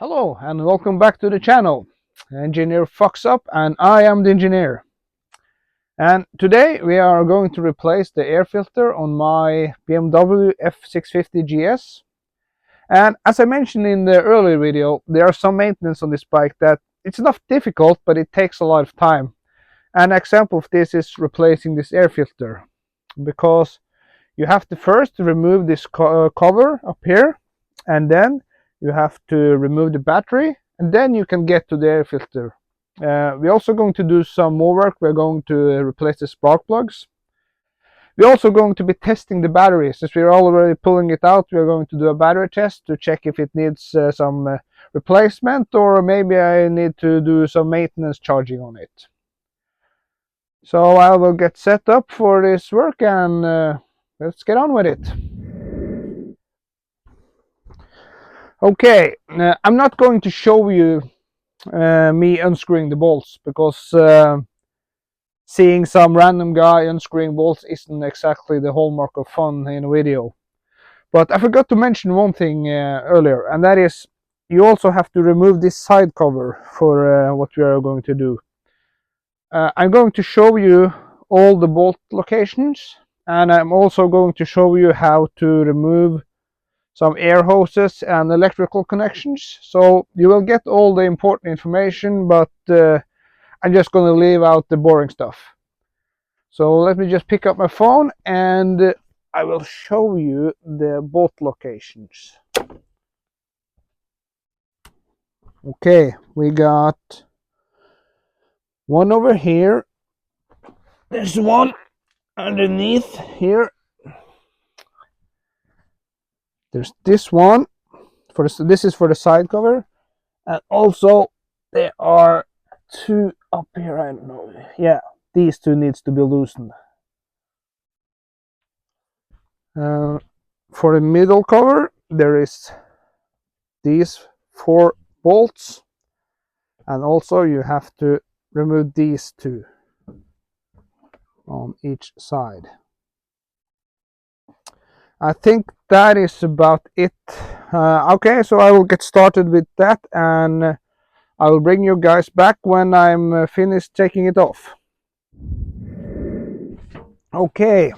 Hello and welcome back to the channel. Engineer Fucks Up and I am the engineer. And today we are going to replace the air filter on my BMW F650GS. And as I mentioned in the earlier video, there are some maintenance on this bike that it's not difficult, but it takes a lot of time. An example of this is replacing this air filter, because you have to first remove this cover up here, and then you have to remove the battery, and then you can get to the air filter. We're also going to do some more work. We're going to replace the spark plugs. We're also going to be testing the battery. Since we're already pulling it out, we're going to do a battery test to check if it needs some replacement, or maybe I need to do some maintenance charging on it. So I will get set up for this work and let's get on with it. Okay, I'm not going to show you me unscrewing the bolts, because seeing some random guy unscrewing bolts isn't exactly the hallmark of fun in a video. But I forgot to mention one thing earlier, and that is you also have to remove this side cover for what we are going to do. I'm going to show you all the bolt locations, and I'm also going to show you how to remove some air hoses and electrical connections. So you will get all the important information, but I'm just going to leave out the boring stuff. So let me just pick up my phone and I will show you the bolt locations. Okay, we got one over here. There's one underneath here. There's this one. This is for the side cover. And also there are two up here. I don't know. Yeah, these two needs to be loosened. For the middle cover, there is these 4 bolts. And also you have to remove these 2 on each side. I think that is about it. Okay, so I will get started with that, and I will bring you guys back when I'm finished taking it off. Okay,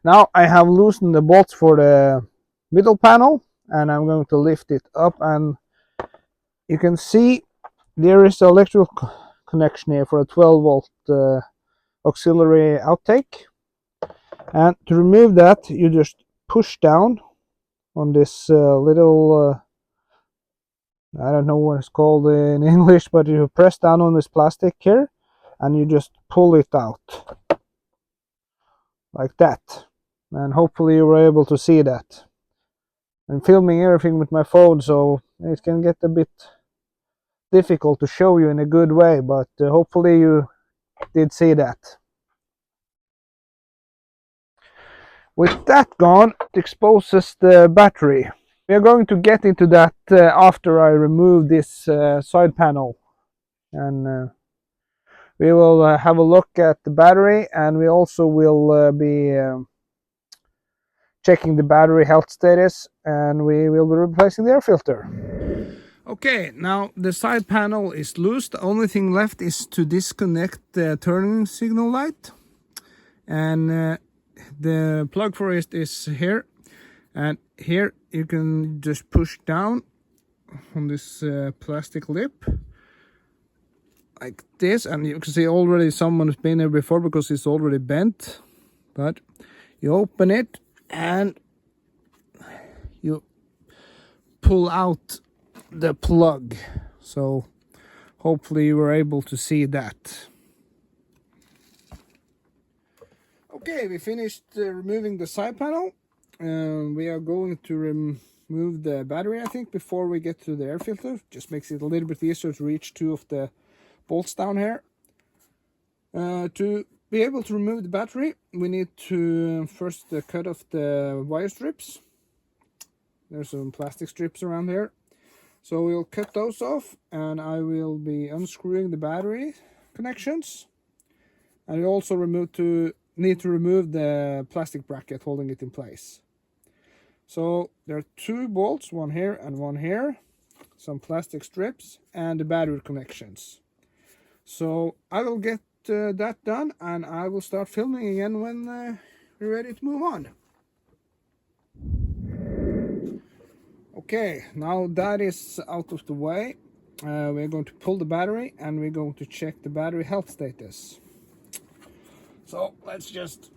now I have loosened the bolts for the middle panel, and I'm going to lift it up, and you can see there is an electrical connection here for a 12-volt auxiliary outtake. And to remove that, you just push down on this little I don't know what it's called in English, but you press down on this plastic here and you just pull it out like that, and hopefully you were able to see that. I'm filming everything with my phone, so it can get a bit difficult to show you in a good way, but hopefully you did see that. With that gone, it exposes the battery. We are going to get into that after I remove this side panel, and we will have a look at the battery, and we also will be checking the battery health status, and we will be replacing the air filter. Okay, now the side panel is loose. The only thing left is to disconnect the turning signal light, and the plug for it is here, and here you can just push down on this plastic lip like this, and you can see already someone has been here before because it's already bent. But you open it and you pull out the plug, so hopefully you were able to see that. Okay, we finished removing the side panel. We are going to remove the battery, I think, before we get to the air filter. Just makes it a little bit easier to reach 2 of the bolts down here. To be able to remove the battery, we need to first cut off the wire strips. There's some plastic strips around here, so we'll cut those off, and I will be unscrewing the battery connections. And we also need to remove the plastic bracket holding it in place. So there are 2 bolts, one here and one here. some plastic strips, and the battery connections. So I will get that done, and I will start filming again when we're ready to move on. Okay, now that is out of the way, we're going to pull the battery and we're going to check the battery health status. So let's just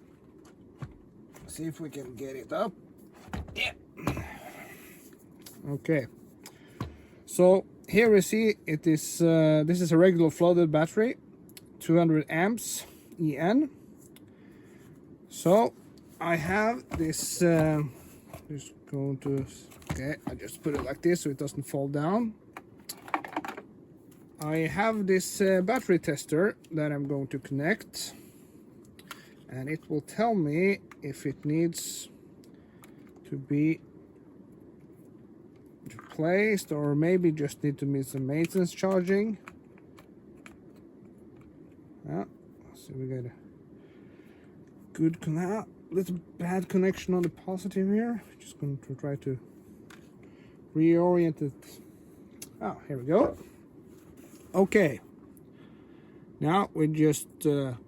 see if we can get it up. Yeah. Okay. So here we see it is this is a regular flooded battery, 200 amps EN. So I have this just going to, okay, I just put it like this so it doesn't fall down. I have this battery tester that I'm going to connect, and it will tell me if it needs to be replaced or maybe just need to meet some maintenance charging. Yeah, so we got a good little bad connection on the positive here. Just going to try to reorient it. Oh, here we go. Okay, now we just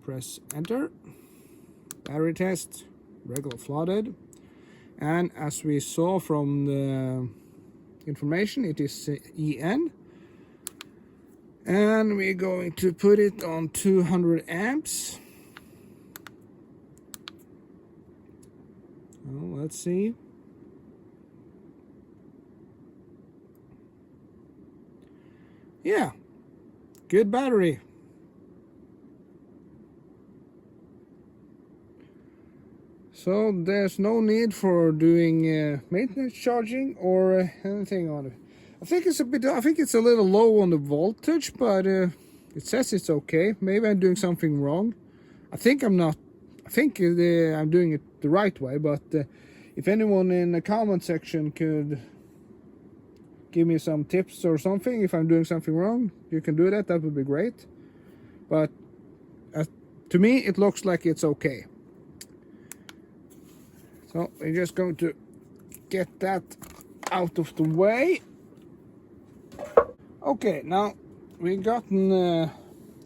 press enter. Battery test, regular flooded, and as we saw from the information, it is EN, and we're going to put it on 200 amps. Well, let's see. Yeah, good battery. So there's no need for doing maintenance charging or anything on it. I think it's a little low on the voltage, but it says it's okay. Maybe I'm doing something wrong. I think I'm not. I think I'm doing it the right way, but if anyone in the comment section could give me some tips or something, if I'm doing something wrong, you can do that. That would be great. But to me, it looks like it's okay. So we're just going to get that out of the way. Okay, now we've gotten the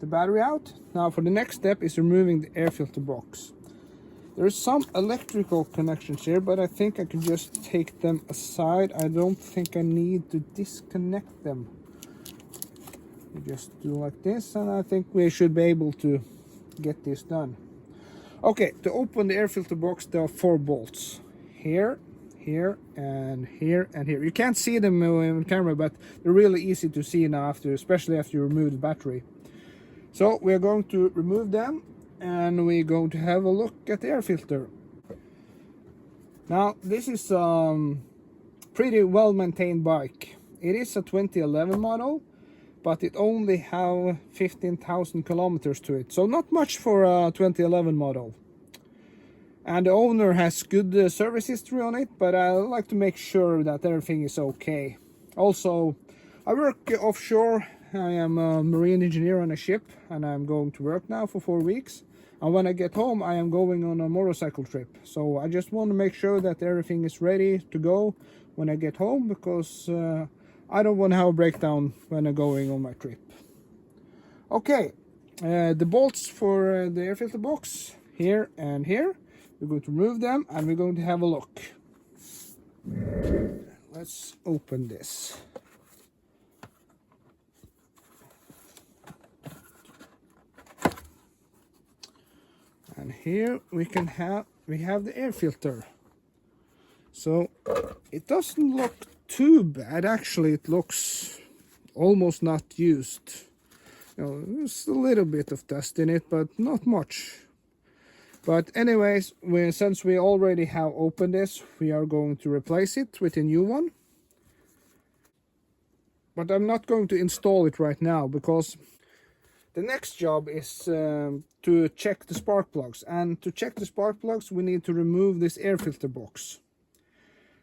battery out. Now for the next step is removing the air filter box. There is some electrical connections here, but I think I can just take them aside. I don't think I need to disconnect them. You just do like this, and I think we should be able to get this done. Okay, to open the air filter box, there are 4 bolts. Here, here, and here, and here. You can't see them on camera, but they're really easy to see now, especially after you remove the battery. So we're going to remove them, and we're going to have a look at the air filter. Now, this is a pretty well-maintained bike. It is a 2011 model, but it only have 15,000 kilometers to it, so not much for a 2011 model. And the owner has good service history on it, but I like to make sure that everything is okay. Also, I work offshore. I am a marine engineer on a ship, and I'm going to work now for 4 weeks. And when I get home, I am going on a motorcycle trip. So I just want to make sure that everything is ready to go when I get home, because I don't want to have a breakdown when I'm going on my trip. Okay, the bolts for the air filter box, here and here. We're going to remove them, and we're going to have a look. Let's open this. And here we have the air filter. So it doesn't look too bad. Actually, it looks almost not used. You know, there's a little bit of dust in it, but not much. But anyways, since we already have opened this, we are going to replace it with a new one. But I'm not going to install it right now, because the next job is to check the spark plugs. And to check the spark plugs, we need to remove this air filter box.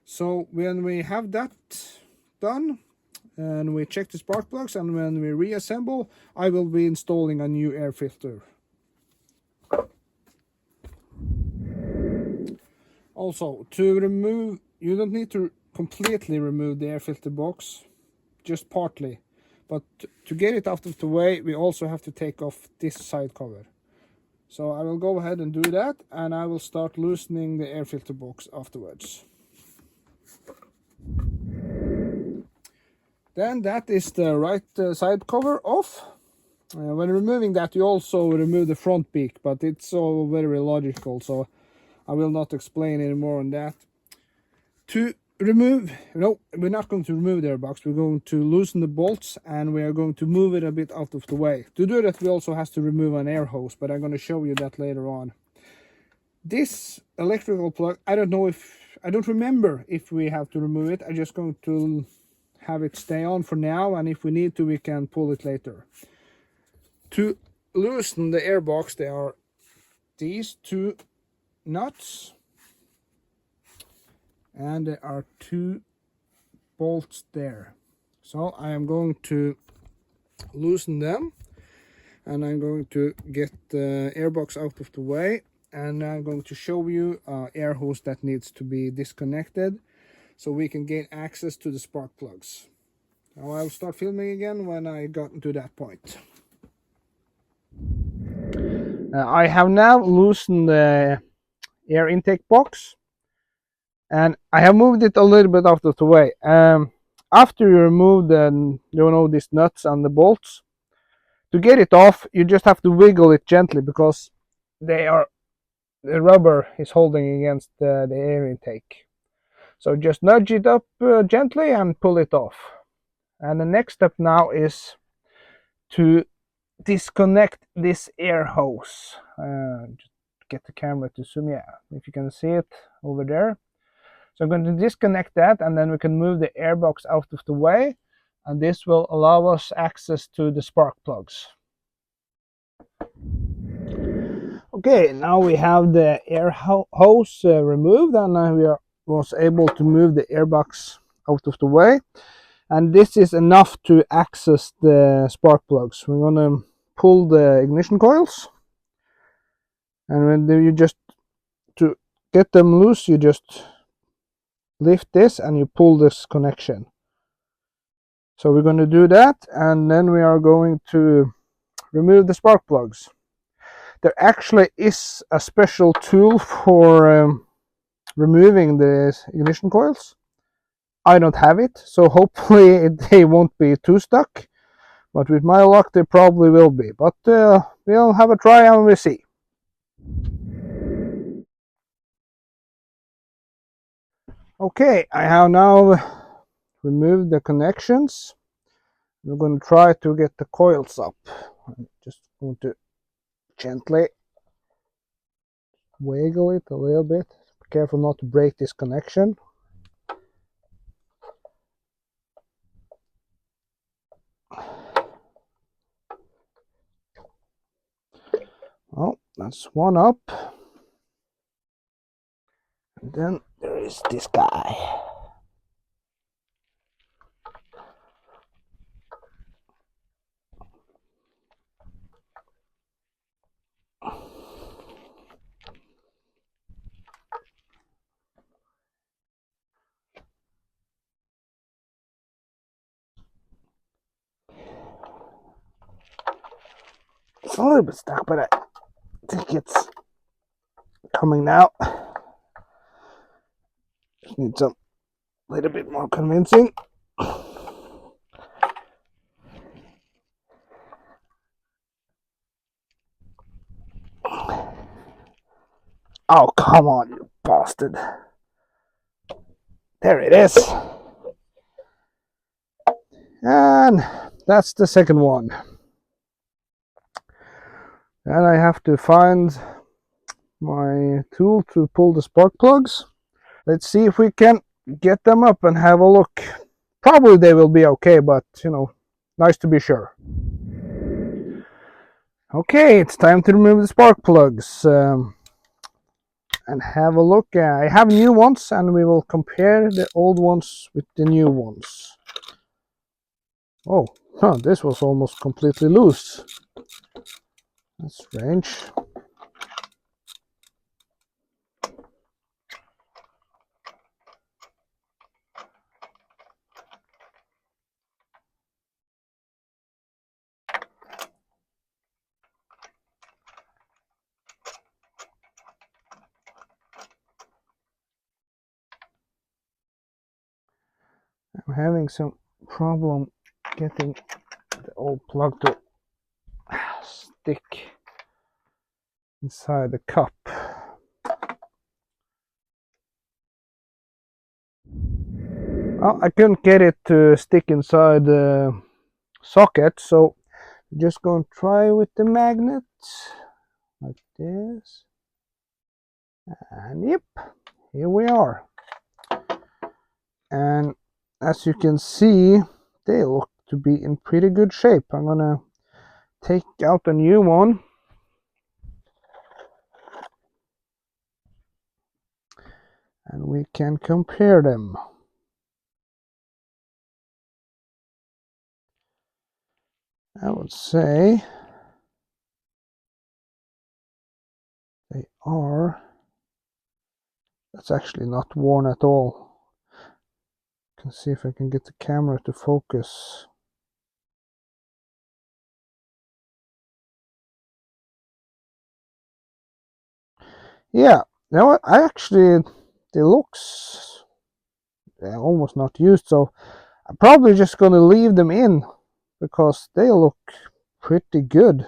So when we have that done, and we check the spark plugs, and when we reassemble, I will be installing a new air filter. Also, to remove, you don't need to completely remove the air filter box. just partly. But to get it out of the way, we also have to take off this side cover. So I will go ahead and do that, and I will start loosening the air filter box afterwards. Then that is the right side cover off. When removing that, you also remove the front beak, but it's all very logical, so I will not explain any more on that. To remove, no, we're not going to remove the airbox. We're going to loosen the bolts, and we are going to move it a bit out of the way. To do that, we also have to remove an air hose, but I'm going to show you that later on. This electrical plug, I don't remember if we have to remove it. I'm just going to have it stay on for now, and if we need to, we can pull it later. To loosen the airbox, there are these two nuts, and there are two bolts there. So I am going to loosen them, and I'm going to get the airbox out of the way, and I'm going to show you an air hose that needs to be disconnected so we can gain access to the spark plugs. Now I'll start filming again when I got to that point. I have now loosened the air intake box, and I have moved it a little bit out of the way. After you remove these nuts and the bolts, to get it off, you just have to wiggle it gently because the rubber is holding against the air intake. So just nudge it up gently and pull it off. And the next step now is to disconnect this air hose. Just get the camera to zoom, yeah, if you can see it over there. So I'm going to disconnect that, and then we can move the airbox out of the way, and this will allow us access to the spark plugs. Okay, now we have the air hose removed, and we was able to move the airbox out of the way, and this is enough to access the spark plugs. We're going to pull the ignition coils, and when you just to get them loose, you just lift this and you pull this connection. So we're going to do that, and then we are going to remove the spark plugs. There actually is a special tool for removing the ignition coils. I don't have it, so hopefully they won't be too stuck, but with my luck they probably will be. But we'll have a try and we'll see. Okay, I have now removed the connections. We're going to try to get the coils up. I'm just going to gently wiggle it a little bit. Be careful not to break this connection. Oh, that's one up. And then there is this guy. It's a little bit stuck, but I think it's coming now. Just need some little bit more convincing. Oh, come on, you bastard. There it is. And that's the second one. And I have to find my tool to pull the spark plugs. Let's see if we can get them up and have a look. Probably they will be okay, but nice to be sure. Okay, it's time to remove the spark plugs and have a look. I have new ones, and we will compare the old ones with the new ones. Oh, this was almost completely loose. That's strange. I'm having some problem getting the old plug to stick inside the cup. Well, I couldn't get it to stick inside the socket, so I'm just going to try with the magnet like this. And yep, here we are. And as you can see, they look to be in pretty good shape. I'm gonna take out a new one and we can compare them. I would say they are, that's actually not worn at all. You can see if I can get the camera to focus. Yeah, you know what, I actually, they looks almost not used, so I'm probably just gonna leave them in because they look pretty good.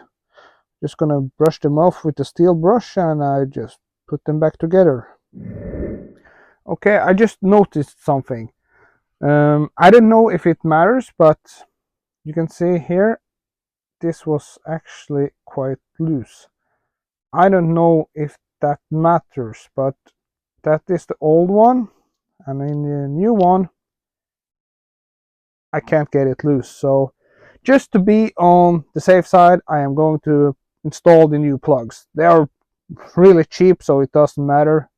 Just gonna brush them off with the steel brush and I just put them back together. Okay, I just noticed something. I don't know if it matters, but you can see here this was actually quite loose. I don't know if that matters, but that is the old one, and in the new one I can't get it loose. So just to be on the safe side, I am going to install the new plugs. They are really cheap, so it doesn't matter.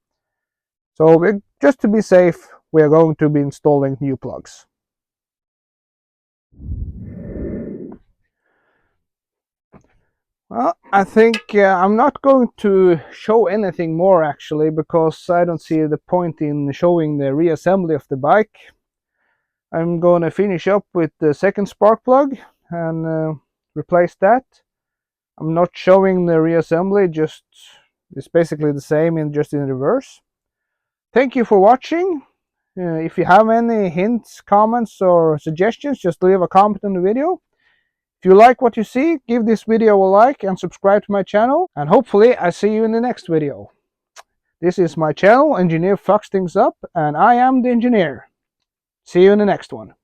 So just to be safe, we are going to be installing new plugs. Well, I think I'm not going to show anything more actually, because I don't see the point in showing the reassembly of the bike. I'm going to finish up with the second spark plug and replace that. I'm not showing the reassembly, just it's basically the same in just in reverse. Thank you for watching. If you have any hints, comments or suggestions, just leave a comment on the video. If you like what you see, give this video a like and subscribe to my channel, and hopefully I see you in the next video. This is my channel, Engineer Fucks Things Up, and I am the engineer. See you in the next one.